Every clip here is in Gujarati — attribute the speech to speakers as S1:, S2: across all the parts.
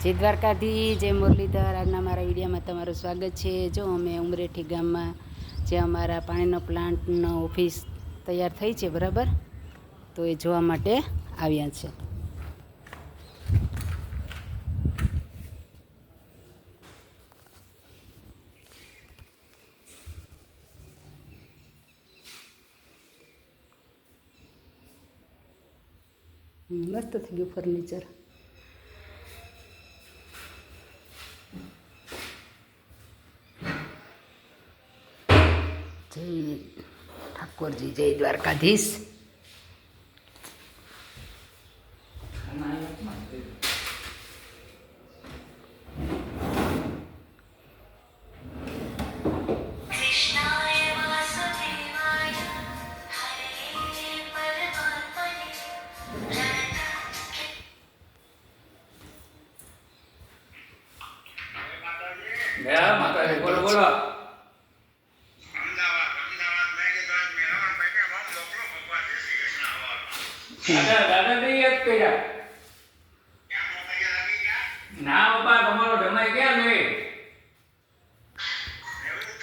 S1: જય દ્વારકાધી, જય મુરલીધર. આજના મારા વિડીયોમાં તમારું સ્વાગત છે. જો અમે ઉમરેઠી ગામમાં જે અમારા પાણીનો પ્લાન્ટનો ઓફિસ તૈયાર થઈ છે, બરાબર, તો એ જોવા માટે આવ્યા છે. મસ્ત થઈ ગયું ફર્નિચર. જય ઠાકોરજી, જય દ્વારકાધીશ.
S2: માતાજી બોલો બોલો. દાદા નહીં યાદ કર્યા. ના બાપા, તમારો જમાઈ ક્યાં નહીં?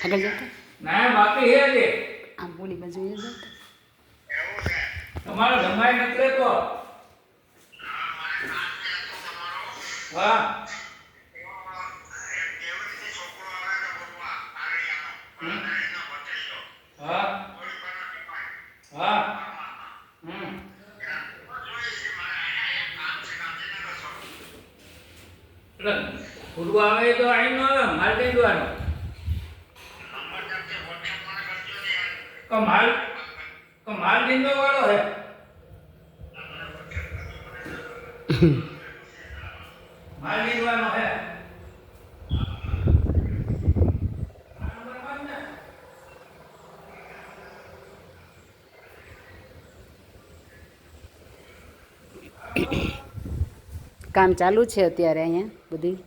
S1: આગળ જતા
S2: ના બાકી છે હજી.
S1: આમ બોલી બાજુ જતા.
S2: તમારો જમાઈ નથી રહેતો. હા હા હા. ફૂટવા આવે તો અહીં નો આવે, માલ દેવાનો. માલ દીનો વાળો હે. માલ દીવાનો હે.
S1: કામ ચાલુ છે અત્યારે અહીંયા બધી.